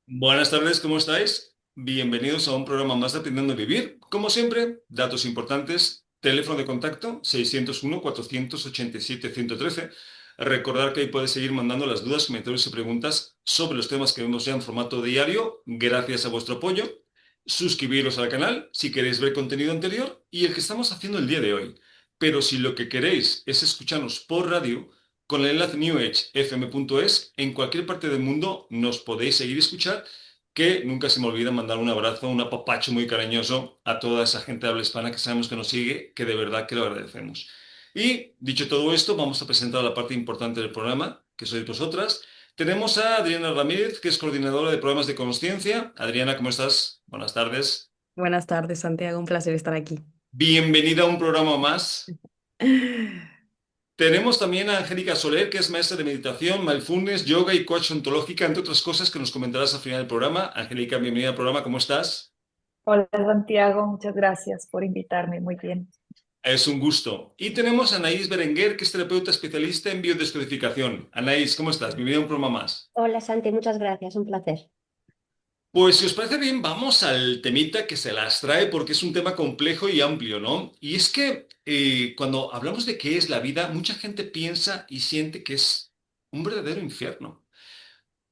Buenas tardes, ¿cómo estáis? Bienvenidos a un programa más de Aprendiendo a Vivir. Como siempre, datos importantes, teléfono de contacto 601-487-113. Recordar que ahí podéis seguir mandando las dudas, comentarios y preguntas sobre los temas que vemos ya en formato diario, gracias a vuestro apoyo. Suscribiros al canal si queréis ver contenido anterior y el que estamos haciendo el día de hoy. Pero si lo que queréis es escucharnos por radio, con el enlace newedgefm.es, en cualquier parte del mundo nos podéis seguir escuchar, que nunca se me olvida mandar un abrazo, un apapacho muy cariñoso a toda esa gente de habla hispana que sabemos que nos sigue, que de verdad que lo agradecemos. Y dicho todo esto, vamos a presentar la parte importante del programa, que sois vosotras. Tenemos a Adriana Ramírez, que es coordinadora de programas de conciencia. Adriana, ¿cómo estás? Buenas tardes. Buenas tardes, Santiago. Un placer estar aquí. Bienvenida a un programa más. Tenemos también a Angélica Soler, que es maestra de meditación, mindfulness, yoga y coach ontológica, entre otras cosas que nos comentarás al final del programa. Angélica, bienvenida al programa, ¿cómo estás? Hola Santiago, muchas gracias por invitarme, muy bien. Es un gusto. Y tenemos a Anaís Berenguer, que es terapeuta especialista en biodescodificación. Anaís, ¿cómo estás? Bienvenida a un programa más. Hola Santi, muchas gracias, un placer. Pues si os parece bien, vamos al temita que se las trae porque es un tema complejo y amplio, ¿no? Y es que cuando hablamos de qué es la vida, mucha gente piensa y siente que es un verdadero infierno,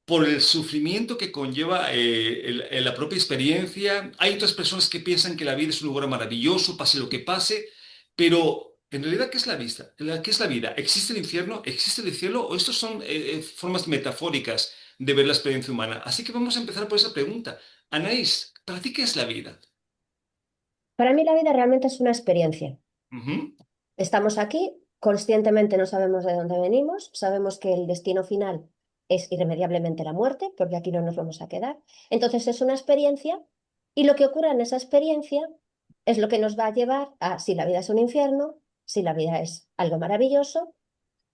por el sufrimiento que conlleva la propia experiencia. Hay otras personas que piensan que la vida es un lugar maravilloso, pase lo que pase, pero en realidad, ¿qué es la vida? ¿Qué es la vida? ¿Existe el infierno? ¿Existe el cielo? ¿O estos son formas metafóricas de ver la experiencia humana? Así que vamos a empezar por esa pregunta. Anaís, ¿para ti qué es la vida? Para mí la vida realmente es una experiencia. Ujú, Estamos aquí, conscientemente no sabemos de dónde venimos, sabemos que el destino final es irremediablemente la muerte, porque aquí no nos vamos a quedar. Entonces es una experiencia y lo que ocurra en esa experiencia es lo que nos va a llevar a si la vida es un infierno, si la vida es algo maravilloso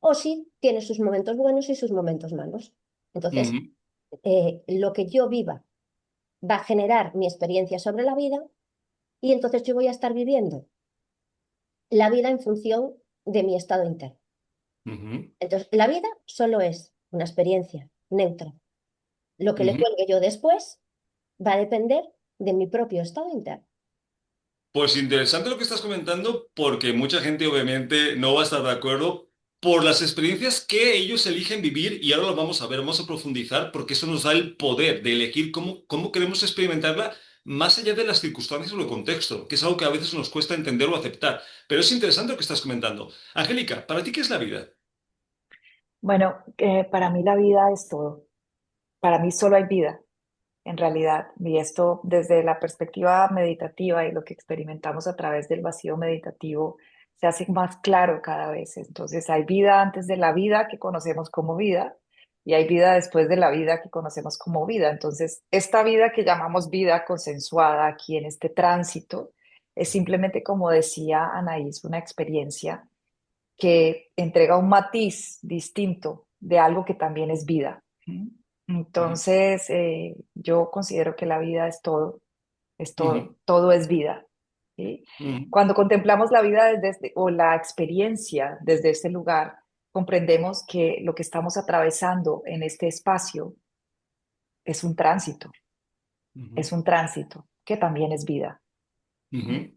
o si tiene sus momentos buenos y sus momentos malos. Entonces, ujú, lo que yo viva va a generar mi experiencia sobre la vida. Y entonces yo voy a estar viviendo la vida en función de mi estado interno. ujú, Entonces, la vida solo es una experiencia neutra. Lo que le ujú. cuelgue yo después va a depender de mi propio estado interno. Pues interesante lo que estás comentando, porque mucha gente obviamente no va a estar de acuerdo por las experiencias que ellos eligen vivir, y ahora lo vamos a ver, vamos a profundizar, porque eso nos da el poder de elegir cómo queremos experimentarla más allá de las circunstancias o el contexto, que es algo que a veces nos cuesta entender o aceptar. Pero es interesante lo que estás comentando. Angélica, ¿para ti qué es la vida? Bueno, para mí la vida es todo, para mí solo hay vida, en realidad, y esto desde la perspectiva meditativa y lo que experimentamos a través del vacío meditativo se hace más claro cada vez. Entonces hay vida antes de la vida que conocemos como vida y hay vida después de la vida que conocemos como vida. Entonces, esta vida que llamamos vida consensuada aquí en este tránsito es simplemente, como decía Anaís, una experiencia que entrega un matiz distinto de algo que también es vida. ¿Sí? Ujú, Entonces, yo considero que la vida es ujú, todo, todo es vida. ¿Sí? ujú, Cuando contemplamos la vida o la experiencia desde este lugar, comprendemos que lo que estamos atravesando en este espacio es ujú. es un tránsito que también es vida. ¿Sí? Ujú.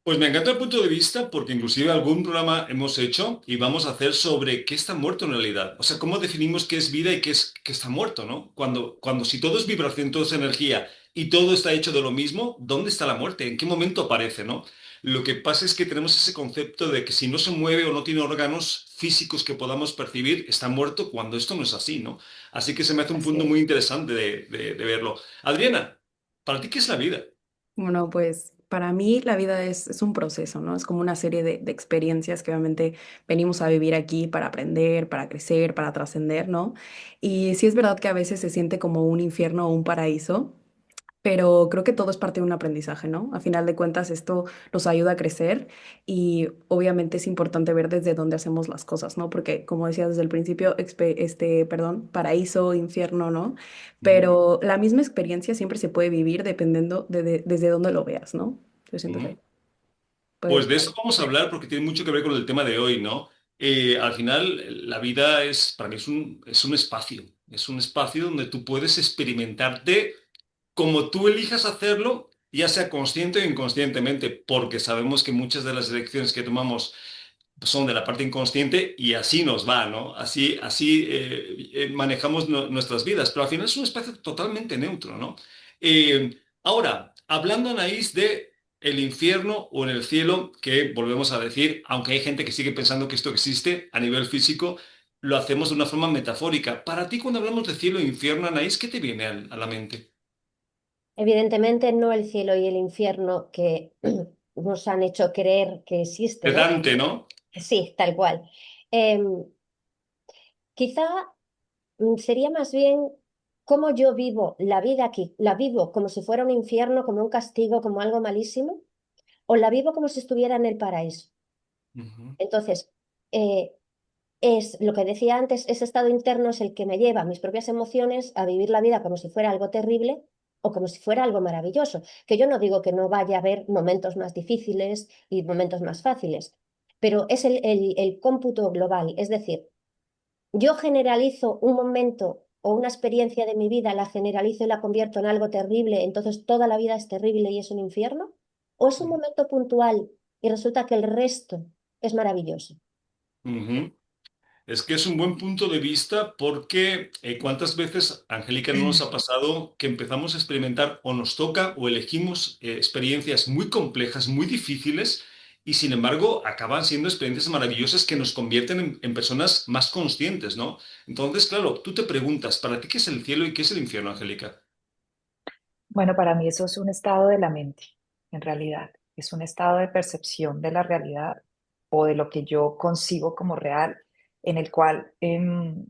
Pues me encanta el punto de vista porque inclusive algún programa hemos hecho y vamos a hacer sobre qué está muerto en realidad. O sea, cómo definimos qué es vida y qué está muerto, ¿no? Cuando si todo es vibración, todo es energía y todo está hecho de lo mismo, ¿dónde está la muerte? ¿En qué momento aparece, no? Lo que pasa es que tenemos ese concepto de que si no se mueve o no tiene órganos físicos que podamos percibir, está muerto cuando esto no es así, ¿no? Así que se me hace un Así punto muy es. interesante de verlo. Adriana, ¿para ti qué es la vida? Bueno, pues para mí la vida es un proceso, ¿no? Es como una serie de experiencias que obviamente venimos a vivir aquí para aprender, para crecer, para trascender, ¿no? Y sí es verdad que a veces se siente como un infierno o un paraíso. Pero creo que todo es parte de un aprendizaje, ¿no? A final de cuentas, esto nos ayuda a crecer y obviamente es importante ver desde dónde hacemos las cosas, ¿no? Porque como decía desde el principio, perdón, paraíso, infierno, ¿no? Pero la misma experiencia siempre se puede vivir dependiendo desde dónde lo veas, ¿no? Yo siento Ujú. que puede. Pues de eso vamos a hablar porque tiene mucho que ver con el tema de hoy, ¿no? Al final, la vida para mí es un espacio. Es un espacio donde tú puedes experimentarte como tú elijas hacerlo, ya sea consciente o inconscientemente, porque sabemos que muchas de las elecciones que tomamos son de la parte inconsciente y así nos va, ¿no? Así manejamos nuestras vidas, pero al final es un espacio totalmente neutro, ¿no? Ahora, hablando, Anaís, de el infierno o en el cielo, que volvemos a decir, aunque hay gente que sigue pensando que esto existe a nivel físico, lo hacemos de una forma metafórica. Para ti, cuando hablamos de cielo e infierno, Anaís, ¿qué te viene a la mente? Evidentemente no el cielo y el infierno que nos han hecho creer que existe, De ¿no? Dante, ¿no? Sí, tal cual. Em, Quizá sería más bien cómo yo vivo la vida aquí. ¿La vivo como si fuera un infierno, como un castigo, como algo malísimo? ¿O la vivo como si estuviera en el paraíso? Ujú, Entonces, eh, es lo que decía antes, ese estado interno es el que me lleva a mis propias emociones a vivir la vida como si fuera algo terrible o como si fuera algo maravilloso. Que yo no digo que no vaya a haber momentos más difíciles y momentos más fáciles, pero es el cómputo global. Es decir, yo generalizo un momento o una experiencia de mi vida, la generalizo y la convierto en algo terrible, entonces toda la vida es terrible y es un infierno, o es un momento puntual y resulta que el resto es maravilloso. ujú. Es que es un buen punto de vista porque cuántas veces, Angélica, no nos ha pasado que empezamos a experimentar o nos toca o elegimos experiencias muy complejas, muy difíciles y sin embargo acaban siendo experiencias maravillosas que nos convierten en personas más conscientes, ¿no? Entonces, claro, tú te preguntas, ¿para ti qué es el cielo y qué es el infierno, Angélica? Bueno, para mí eso es un estado de la mente, en realidad. Es un estado de percepción de la realidad o de lo que yo concibo como real, en el cual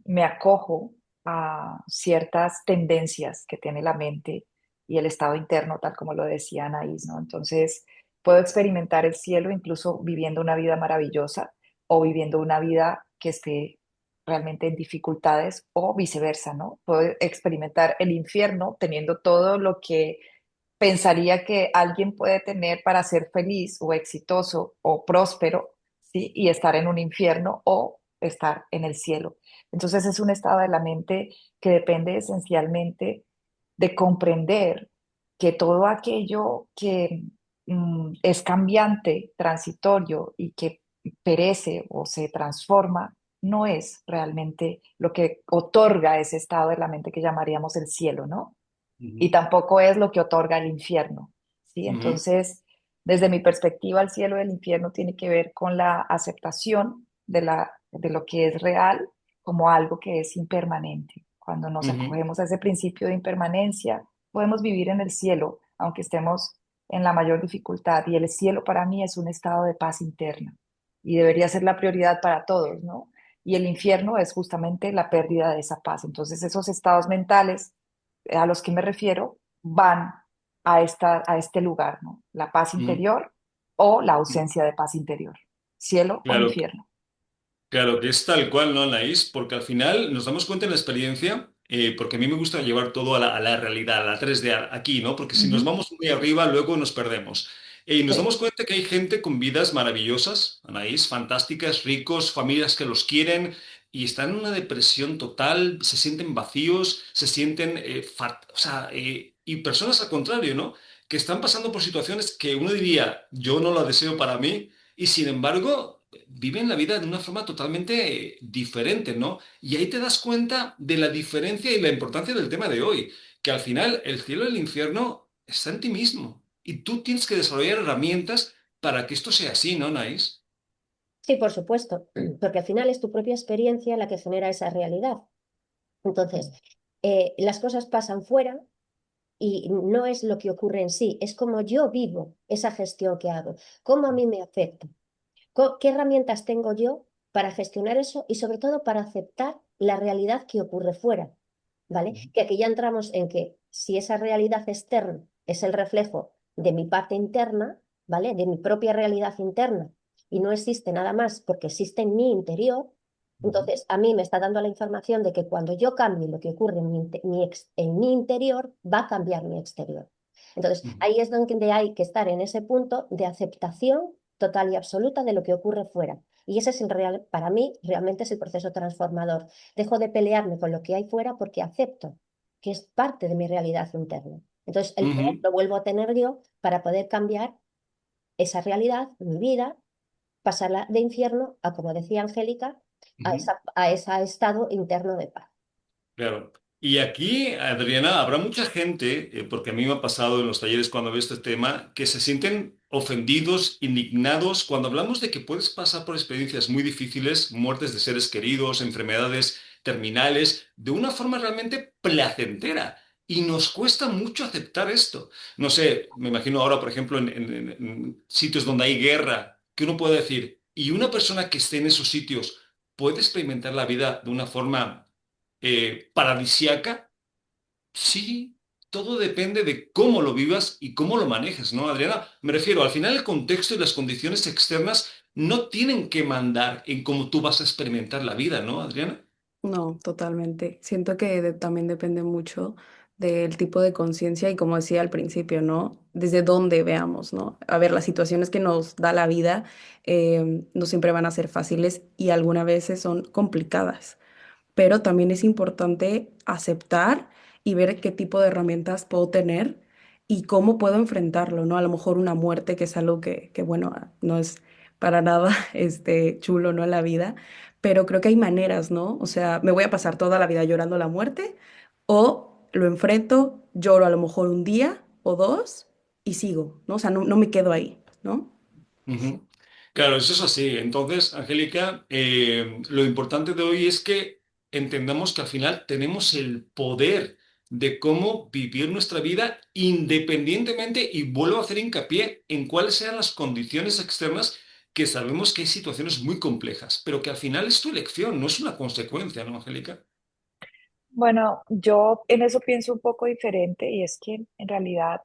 me acojo a ciertas tendencias que tiene la mente y el estado interno, tal como lo decía Anaís, ¿no? Entonces, puedo experimentar el cielo incluso viviendo una vida maravillosa o viviendo una vida que esté realmente en dificultades o viceversa, ¿no? Puedo experimentar el infierno teniendo todo lo que pensaría que alguien puede tener para ser feliz o exitoso o próspero, ¿sí? Y estar en un infierno o estar en el cielo. Entonces es un estado de la mente que depende esencialmente de comprender que todo aquello que es cambiante, transitorio y que perece o se transforma, no es realmente lo que otorga ese estado de la mente que llamaríamos el cielo, ¿no? Y Ujú, tampoco es lo que otorga el infierno, ¿sí? ujú, Entonces, desde mi perspectiva, el cielo y el infierno tiene que ver con la aceptación de lo que es real como algo que es impermanente. Cuando nos ujú, acogemos a ese principio de impermanencia, podemos vivir en el cielo, aunque estemos en la mayor dificultad. Y el cielo para mí es un estado de paz interna y debería ser la prioridad para todos, ¿no? Y el infierno es justamente la pérdida de esa paz. Entonces, esos estados mentales a los que me refiero van a este lugar, ¿no? La paz ujú. interior o la ausencia de paz interior, cielo o Claro, infierno. claro, que es tal cual, ¿no, Anaís? Porque al final nos damos cuenta en la experiencia, porque a mí me gusta llevar todo a la realidad, a la 3D aquí, ¿no? Porque si nos Ujú. vamos muy arriba, luego nos perdemos. Y nos Sí. damos cuenta que hay gente con vidas maravillosas, Anaís, fantásticas, ricos, familias que los quieren y están en una depresión total, se sienten vacíos, se sienten, o sea, y personas al contrario, ¿no? Que están pasando por situaciones que uno diría, yo no la deseo para mí, y sin embargo viven la vida de una forma totalmente diferente, ¿no? Y ahí te das cuenta de la diferencia y la importancia del tema de hoy, que al final el cielo y el infierno está en ti mismo y tú tienes que desarrollar herramientas para que esto sea así, ¿no, Nais? Sí, por supuesto, porque al final es tu propia experiencia la que genera esa realidad. Entonces, las cosas pasan fuera y no es lo que ocurre en sí, es como yo vivo esa gestión que hago, cómo a mí me afecta, qué herramientas tengo yo para gestionar eso y sobre todo para aceptar la realidad que ocurre fuera, ¿vale? Que aquí ya entramos en que si esa realidad externa es el reflejo de mi parte interna, ¿vale? De mi propia realidad interna y no existe nada más porque existe en mi interior, Ujú, entonces a mí me está dando la información de que cuando yo cambie lo que ocurre en en mi interior, va a cambiar mi exterior. Entonces, ujú, ahí es donde hay que estar en ese punto de aceptación total y absoluta de lo que ocurre fuera. Y ese es para mí, realmente es el proceso transformador. Dejo de pelearme con lo que hay fuera porque acepto que es parte de mi realidad interna. Entonces, el poder Ujú, lo vuelvo a tener yo para poder cambiar esa realidad, mi vida, pasarla de infierno a, como decía Angélica, ujú. a ese estado interno de paz. Claro. Y aquí, Adriana, habrá mucha gente, porque a mí me ha pasado en los talleres cuando veo este tema, que se sienten ofendidos, indignados, cuando hablamos de que puedes pasar por experiencias muy difíciles, muertes de seres queridos, enfermedades terminales, de una forma realmente placentera. Y nos cuesta mucho aceptar esto. No sé, me imagino ahora, por ejemplo, en sitios donde hay guerra, que uno puede decir, y una persona que esté en esos sitios puede experimentar la vida de una forma paradisíaca, sí, todo depende de cómo lo vivas y cómo lo manejes, ¿no, Adriana? Me refiero, al final el contexto y las condiciones externas no tienen que mandar en cómo tú vas a experimentar la vida, ¿no, Adriana? No, totalmente. Siento que también depende mucho del tipo de conciencia y como decía al principio, ¿no? Desde dónde veamos, ¿no? A ver, las situaciones que nos da la vida no siempre van a ser fáciles y algunas veces son complicadas, pero también es importante aceptar y ver qué tipo de herramientas puedo tener y cómo puedo enfrentarlo, ¿no? A lo mejor una muerte, que es algo que bueno, no es para nada chulo, ¿no? En la vida, pero creo que hay maneras, ¿no? O sea, me voy a pasar toda la vida llorando la muerte o lo enfrento, lloro a lo mejor un día o dos y sigo, ¿no? O sea, no me quedo ahí, ¿no? Ujú. Claro, eso es así. Entonces, Angélica, lo importante de hoy es que entendamos que al final tenemos el poder de cómo vivir nuestra vida independientemente, y vuelvo a hacer hincapié en cuáles sean las condiciones externas, que sabemos que hay situaciones muy complejas, pero que al final es tu elección, no es una consecuencia, ¿no, Angélica? Bueno, yo en eso pienso un poco diferente y es que en realidad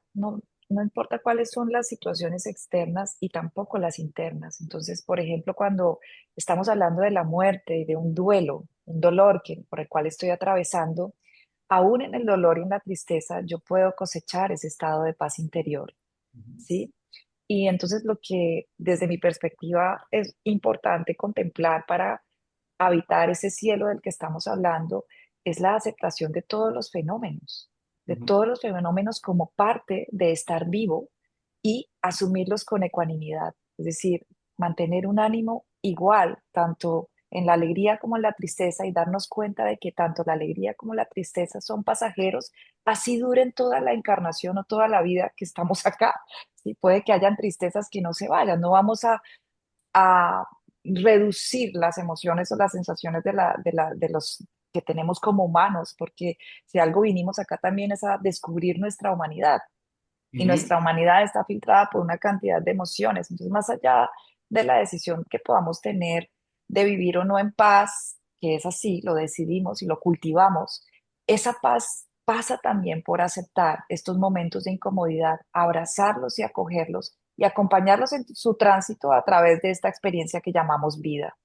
no importa cuáles son las situaciones externas y tampoco las internas. Entonces, por ejemplo, cuando estamos hablando de la muerte y de un duelo, un dolor por el cual estoy atravesando, aún en el dolor y en la tristeza, yo puedo cosechar ese estado de paz interior, ¿sí? Y entonces lo que desde mi perspectiva es importante contemplar para habitar ese cielo del que estamos hablando es la aceptación de Ujú, todos los fenómenos como parte de estar vivo y asumirlos con ecuanimidad, es decir, mantener un ánimo igual, tanto en la alegría como en la tristeza y darnos cuenta de que tanto la alegría como la tristeza son pasajeros, así duren toda la encarnación o toda la vida que estamos acá. ¿Sí? Puede que hayan tristezas que no se vayan, no vamos a reducir las emociones o las sensaciones de los que tenemos como humanos, porque si algo vinimos acá también es a descubrir nuestra humanidad y ujú, nuestra humanidad está filtrada por una cantidad de emociones. Entonces, más allá de la decisión que podamos tener de vivir o no en paz, que es así, lo decidimos y lo cultivamos, esa paz pasa también por aceptar estos momentos de incomodidad, abrazarlos y acogerlos y acompañarlos en su tránsito a través de esta experiencia que llamamos vida.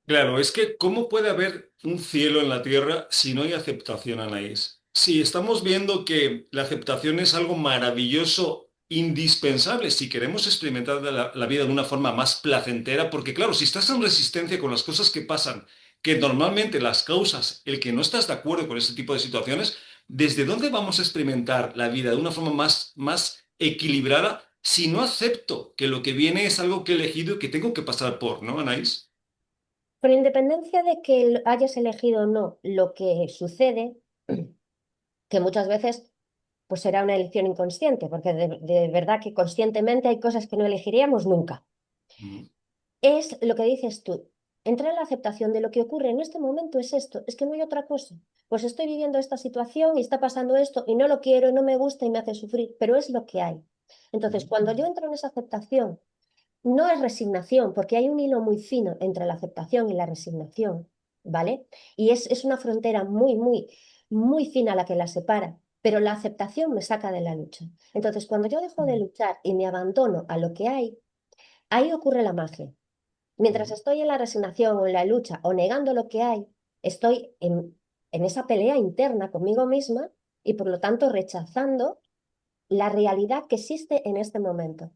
claro, es que ¿cómo puede haber un cielo en la tierra si no hay aceptación, Anaís? Sí, estamos viendo que la aceptación es algo maravilloso, indispensable si queremos experimentar la vida de una forma más placentera, porque claro, si estás en resistencia con las cosas que pasan, que normalmente las causas, el que no estás de acuerdo con ese tipo de situaciones, ¿desde dónde vamos a experimentar la vida de una forma más equilibrada si no acepto que lo que viene es algo que he elegido y que tengo que pasar por, ¿no, Anaís? Con independencia de que hayas elegido o no lo que sucede, que muchas veces pues será una elección inconsciente, porque de verdad que conscientemente hay cosas que no elegiríamos nunca. Mm, Es lo que dices tú. Entrar en la aceptación de lo que ocurre en este momento es esto, es que no hay otra cosa. Pues estoy viviendo esta situación y está pasando esto y no lo quiero, no me gusta y me hace sufrir, pero es lo que hay. Entonces, mm. cuando yo entro en esa aceptación, no es resignación, porque hay un hilo muy fino entre la aceptación y la resignación, ¿vale? Y es una frontera muy fina la que la separa, pero la aceptación me saca de la lucha. Entonces, cuando yo dejo de luchar y me abandono a lo que hay, ahí ocurre la magia. Mientras Ujú, estoy en la resignación o en la lucha o negando lo que hay, estoy en esa pelea interna conmigo misma y por lo tanto rechazando la realidad que existe en este momento.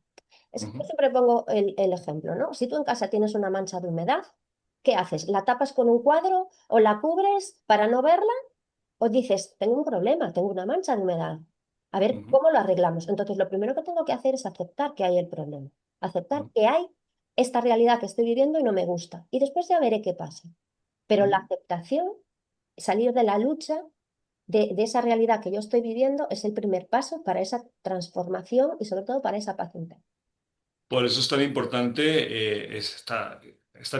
Yo Ujú, siempre pongo el ejemplo, ¿no? Si tú en casa tienes una mancha de humedad, ¿qué haces? ¿La tapas con un cuadro o la cubres para no verla? O dices, tengo un problema, tengo una mancha de humedad. A ver, ujú, ¿cómo lo arreglamos? Entonces, lo primero que tengo que hacer es aceptar que hay el problema, aceptar ujú, que hay esta realidad que estoy viviendo y no me gusta. Y después ya veré qué pasa. Pero la ujú. aceptación, salir de la lucha de esa realidad que yo estoy viviendo, es el primer paso para esa transformación y sobre todo para esa paz interna. Por eso es tan importante esta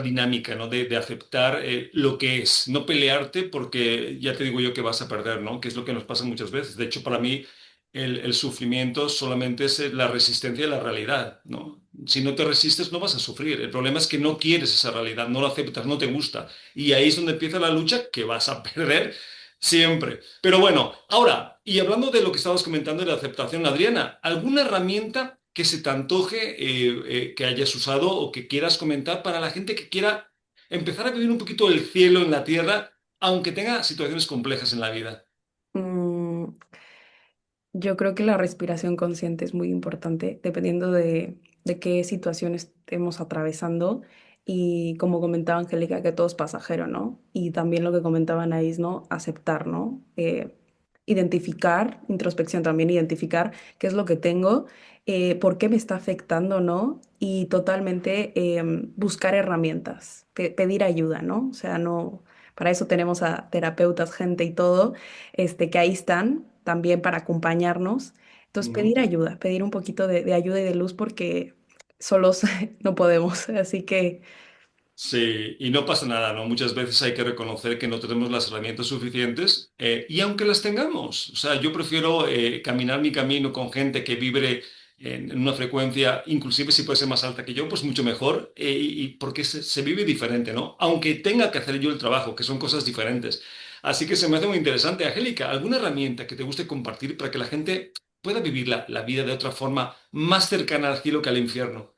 dinámica, ¿no? De aceptar lo que es, no pelearte porque ya te digo yo que vas a perder, ¿no? Que es lo que nos pasa muchas veces. De hecho, para mí el sufrimiento solamente es la resistencia a la realidad, ¿no? Si no te resistes no vas a sufrir. El problema es que no quieres esa realidad, no la aceptas, no te gusta. Y ahí es donde empieza la lucha que vas a perder siempre. Pero bueno, ahora, y hablando de lo que estabas comentando de la aceptación, Adriana, ¿alguna herramienta que se te antoje que hayas usado o que quieras comentar para la gente que quiera empezar a vivir un poquito el cielo en la tierra, aunque tenga situaciones complejas en la vida? Mm, Yo creo que la respiración consciente es muy importante, dependiendo de qué situación estemos atravesando. Y como comentaba Angélica, que todo es pasajero, ¿no? Y también lo que comentaba Anaís, ¿no? Aceptar, ¿no? Identificar, introspección también, identificar qué es lo que tengo, por qué me está afectando, ¿no? Y totalmente buscar herramientas, pedir ayuda, ¿no? O sea, no, para eso tenemos a terapeutas, gente y todo que ahí están también para acompañarnos. Entonces, Ujú. pedir ayuda, pedir un poquito de ayuda y de luz porque solos no podemos. Así que Sí, y no pasa nada, ¿no? Muchas veces hay que reconocer que no tenemos las herramientas suficientes y aunque las tengamos, o sea, yo prefiero caminar mi camino con gente que vibre en una frecuencia, inclusive si puede ser más alta que yo, pues mucho mejor y porque se vive diferente, ¿no? Aunque tenga que hacer yo el trabajo, que son cosas diferentes. Así que se me hace muy interesante. Angélica, ¿alguna herramienta que te guste compartir para que la gente pueda vivir la vida de otra forma más cercana al cielo que al infierno?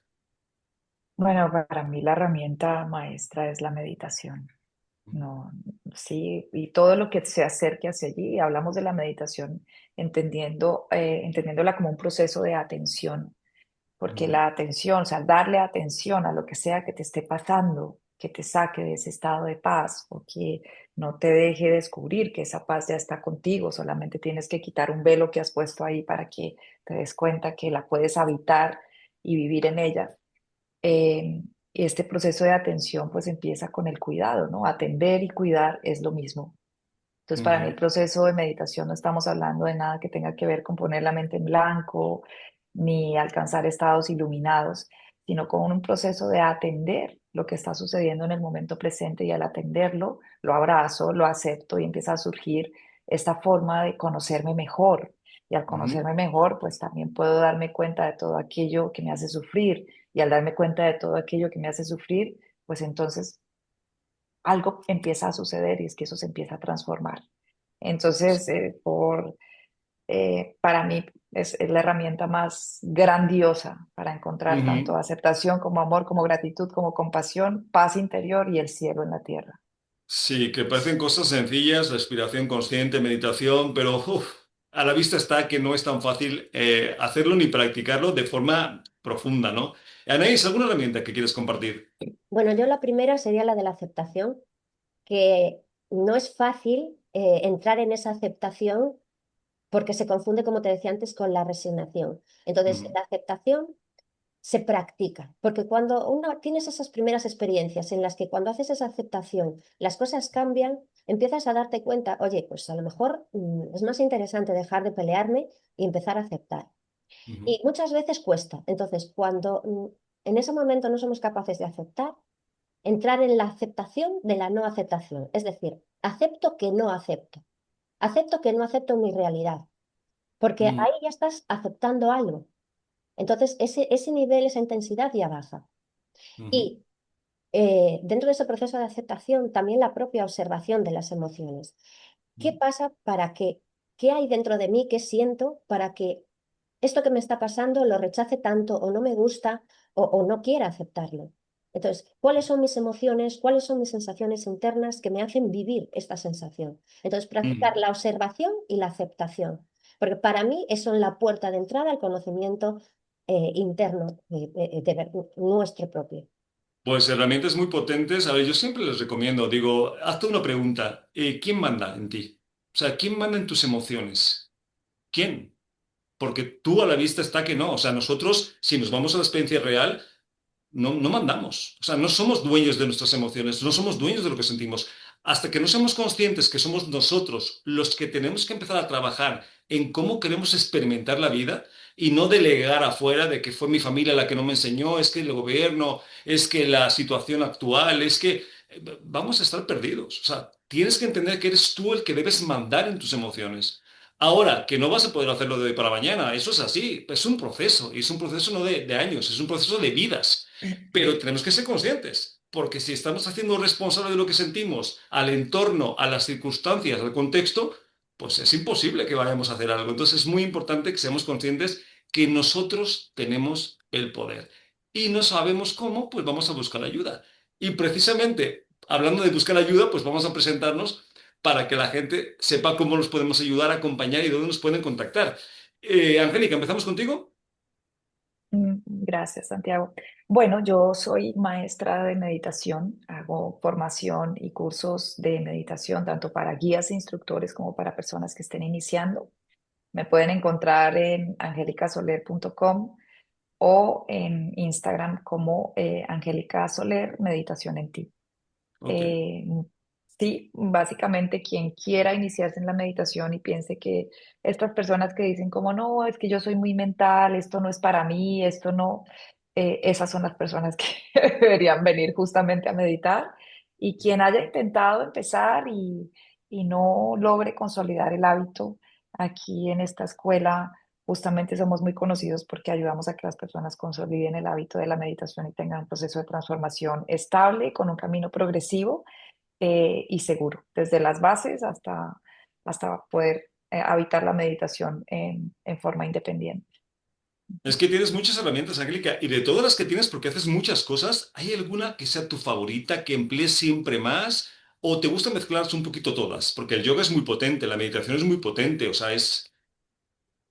Bueno, para mí la herramienta maestra es la meditación. No, sí, y todo lo que se acerque hacia allí, hablamos de la meditación entendiéndola como un proceso de atención, porque Ujú, la atención, o sea, darle atención a lo que sea que te esté pasando, que te saque de ese estado de paz o que no te deje descubrir que esa paz ya está contigo, solamente tienes que quitar un velo que has puesto ahí para que te des cuenta que la puedes habitar y vivir en ella. Y este proceso de atención pues empieza con el cuidado, ¿no? Atender y cuidar es lo mismo. Entonces, para mí el ujú, proceso de meditación no estamos hablando de nada que tenga que ver con poner la mente en blanco ni alcanzar estados iluminados, sino con un proceso de atender lo que está sucediendo en el momento presente y al atenderlo, lo abrazo, lo acepto y empieza a surgir esta forma de conocerme mejor. Y al ujú. conocerme mejor, pues también puedo darme cuenta de todo aquello que me hace sufrir. Y al darme cuenta de todo aquello que me hace sufrir, pues entonces algo empieza a suceder y es que eso se empieza a transformar. Entonces, para mí es la herramienta más grandiosa para encontrar tanto Ujú. aceptación como amor, como gratitud, como compasión, paz interior y el cielo en la tierra. Sí, que parecen cosas sencillas, respiración consciente, meditación, pero uf, a la vista está que no es tan fácil hacerlo ni practicarlo de forma profunda, ¿no? Anaís, ¿alguna herramienta que quieres compartir? Bueno, yo la primera sería la de la aceptación, que no es fácil entrar en esa aceptación porque se confunde, como te decía antes, con la resignación. Entonces, Ujú, la aceptación se practica, porque cuando uno tienes esas primeras experiencias en las que cuando haces esa aceptación las cosas cambian, empiezas a darte cuenta, oye, pues a lo mejor es más interesante dejar de pelearme y empezar a aceptar. ujú, Y muchas veces cuesta. Entonces, cuando en ese momento no somos capaces de aceptar, entrar en la aceptación de la no aceptación, es decir, acepto que no acepto. Acepto que no acepto mi realidad, porque ujú, ahí ya estás aceptando algo. Entonces, ese nivel, esa intensidad ya baja. ujú, Y dentro de ese proceso de aceptación, también la propia observación de las emociones. ¿Qué ujú, pasa para que, qué hay dentro de mí, qué siento para que esto que me está pasando lo rechace tanto o no me gusta o no quiera aceptarlo? Entonces, ¿cuáles son mis emociones? ¿Cuáles son mis sensaciones internas que me hacen vivir esta sensación? Entonces, practicar ujú. la observación y la aceptación. Porque para mí eso es la puerta de entrada al conocimiento interno nuestro propio. Pues herramientas muy potentes. A ver, yo siempre les recomiendo, digo, hazte una pregunta. ¿Quién manda en ti? O sea, ¿quién manda en tus emociones? ¿Quién? Porque tú a la vista está que no. O sea, nosotros, si nos vamos a la experiencia real, no mandamos. O sea, no somos dueños de nuestras emociones, no somos dueños de lo que sentimos. Hasta que no seamos conscientes que somos nosotros los que tenemos que empezar a trabajar en cómo queremos experimentar la vida y no delegar afuera de que fue mi familia la que no me enseñó, es que el gobierno, es que la situación actual, es que vamos a estar perdidos. O sea, tienes que entender que eres tú el que debes mandar en tus emociones. Ahora, que no vas a poder hacerlo de hoy para mañana, eso es así, es un proceso, y es un proceso no de años, es un proceso de vidas. Pero tenemos que ser conscientes, porque si estamos haciendo responsable de lo que sentimos al entorno, a las circunstancias, al contexto, pues es imposible que vayamos a hacer algo. Entonces es muy importante que seamos conscientes que nosotros tenemos el poder. Y no sabemos cómo, pues vamos a buscar ayuda. Y precisamente, hablando de buscar ayuda, pues vamos a presentarnos para que la gente sepa cómo nos podemos ayudar, acompañar y dónde nos pueden contactar. Angélica, ¿empezamos contigo? Gracias, Santiago. Bueno, yo soy maestra de meditación, hago formación y cursos de meditación tanto para guías e instructores como para personas que estén iniciando. Me pueden encontrar en angelicasoler.com o en Instagram como Angélica Soler, Meditación en Ti. Ok. Eh, sí, básicamente quien quiera iniciarse en la meditación y piense que estas personas que dicen como no, es que yo soy muy mental, esto no es para mí, esto no, esas son las personas que deberían venir justamente a meditar. Y quien haya intentado empezar y no logre consolidar el hábito, aquí en esta escuela justamente somos muy conocidos porque ayudamos a que las personas consoliden el hábito de la meditación y tengan un proceso de transformación estable, con un camino progresivo y seguro, desde las bases hasta poder habitar la meditación en forma independiente. Es que tienes muchas herramientas, Angélica, y de todas las que tienes, porque haces muchas cosas, ¿hay alguna que sea tu favorita, que emplees siempre más? ¿O te gusta mezclarse un poquito todas? Porque el yoga es muy potente, la meditación es muy potente, o sea, es...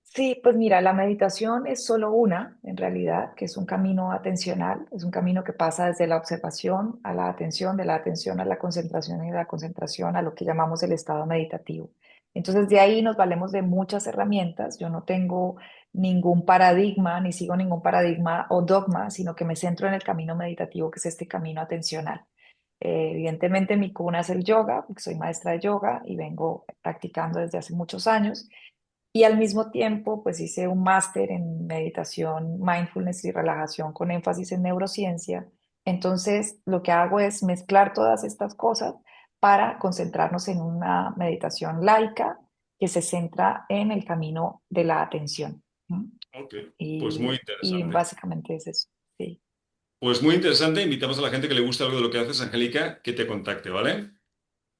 Sí, pues mira, la meditación es solo una, en realidad, que es un camino atencional, es un camino que pasa desde la observación a la atención, de la atención a la concentración y de la concentración a lo que llamamos el estado meditativo. Entonces, de ahí nos valemos de muchas herramientas. Yo no tengo ningún paradigma, ni sigo ningún paradigma o dogma, sino que me centro en el camino meditativo, que es este camino atencional. Evidentemente, mi cuna es el yoga, porque soy maestra de yoga y vengo practicando desde hace muchos años. Y al mismo tiempo, pues hice un máster en meditación, mindfulness y relajación con énfasis en neurociencia. Entonces, lo que hago es mezclar todas estas cosas para concentrarnos en una meditación laica que se centra en el camino de la atención. ¿M? Ok, pues muy Y interesante. básicamente es eso. Sí, Pues muy interesante, invitamos a la gente que le gusta algo de lo que haces, Angélica, que te contacte, ¿vale?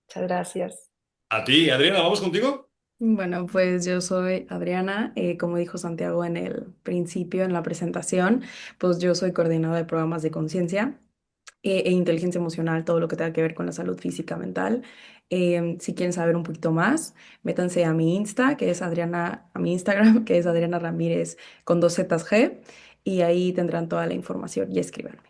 muchas gracias. A ti, Adriana, ¿vamos contigo? Bueno, pues yo soy Adriana, como dijo Santiago en el principio, en la presentación, pues yo soy coordinadora de programas de conciencia e inteligencia emocional, todo lo que tenga que ver con la salud física, mental. Si quieren saber un poquito más, métanse a mi Insta, que es Adriana, a mi Instagram, que es Adriana Ramírez con dos Zetas G, y ahí tendrán toda la información y escríbanme.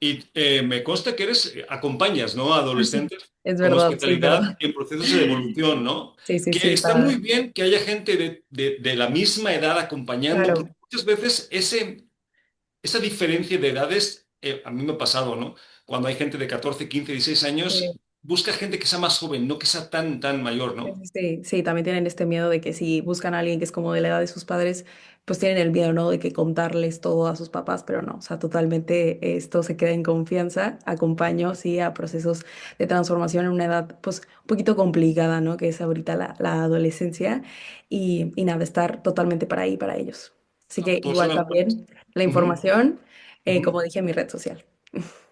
Y me consta que eres, acompañas, ¿no? A adolescentes Es como verdad, sí, especialidad verdad. en procesos de evolución, ¿no? Sí, sí, Que sí, está muy para... bien que haya gente de la misma edad acompañando, porque Claro, muchas veces esa diferencia de edades, a mí me ha pasado, ¿no? Cuando hay gente de 14, 15, 16 sí. años, busca gente que sea más joven, no que sea tan mayor, Sí, ¿no? sí, sí, sí, también tienen este miedo de que si buscan a alguien que es como de la edad de sus padres, pues tienen el miedo, ¿no? De que contarles todo a sus papás, pero no, o sea, totalmente esto se queda en confianza. Acompaño, sí, a procesos de transformación en una edad, pues, un poquito complicada, ¿no? Que es ahorita la adolescencia y nada, estar totalmente para ahí, para ellos. Así que Pues igual también la ujú, información, ujú. como dije en mi red social.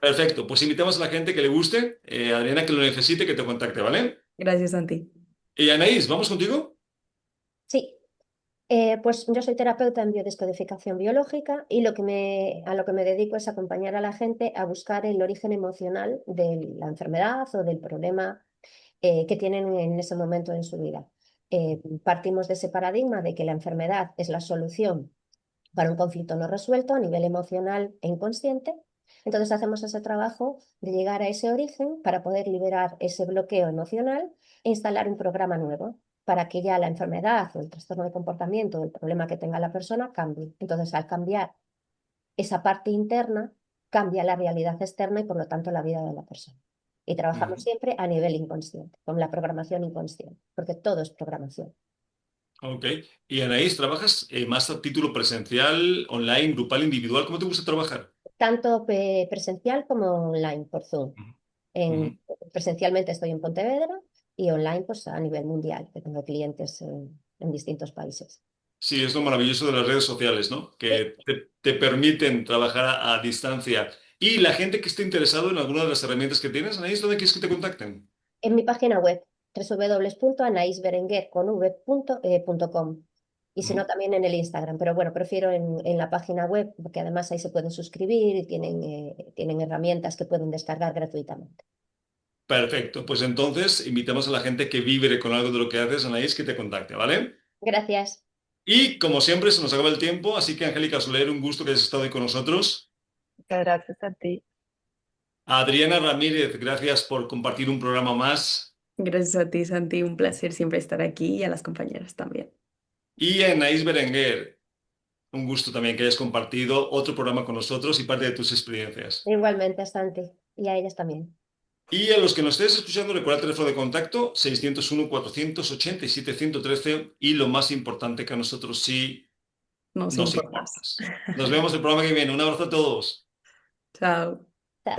Perfecto, pues invitamos a la gente que le guste, Adriana que lo necesite, que te contacte, ¿vale? Gracias, Santi. Y Anaís, ¿vamos contigo? Sí, pues yo soy terapeuta en biodescodificación biológica y a lo que me dedico es acompañar a la gente a buscar el origen emocional de la enfermedad o del problema que tienen en ese momento en su vida. Partimos de ese paradigma de que la enfermedad es la solución para un conflicto no resuelto a nivel emocional e inconsciente. Entonces hacemos ese trabajo de llegar a ese origen para poder liberar ese bloqueo emocional e instalar un programa nuevo para que ya la enfermedad o el trastorno de comportamiento o el problema que tenga la persona cambie. Entonces, al cambiar esa parte interna, cambia la realidad externa y por lo tanto la vida de la persona. Y trabajamos siempre a nivel inconsciente, con la programación inconsciente, porque todo es programación. Ok. Y Anaís, ¿trabajas más a título presencial, online, grupal, individual? ¿Cómo te gusta trabajar? Tanto presencial como online por Zoom. Ujú. Presencialmente estoy en Pontevedra y online pues a nivel mundial, que tengo clientes en distintos países. Sí, es lo maravilloso de las redes sociales, ¿no? Sí, Que te permiten trabajar a distancia. Y la gente que esté interesado en alguna de las herramientas que tienes, Anaís, ¿dónde quieres que te contacten? en mi página web, www.anaisberenguer.com. Y si no, Ujú. también en el Instagram. Pero bueno, prefiero en la página web, porque además ahí se pueden suscribir y tienen herramientas que pueden descargar gratuitamente. Perfecto. Pues entonces invitamos a la gente que vibre con algo de lo que haces, Anaís, que te contacte, ¿vale? Gracias. Y como siempre, se nos acaba el tiempo, así que Angélica Soler, un gusto que hayas estado hoy con nosotros. Muchas gracias a ti. Adriana Ramírez, gracias por compartir un programa más. Gracias a ti, Santi. Un placer siempre estar aquí y a las compañeras también. Y Anaís Berenguer, un gusto también que hayas compartido otro programa con nosotros y parte de tus experiencias. Igualmente, Santi. Y a ellas también. Y a los que nos estéis escuchando, recuerda el teléfono de contacto 601-487-113 y lo más importante que a nosotros sí Nos nos importas. importas. Nos vemos el programa que viene. Un abrazo a todos. Chao. Chao,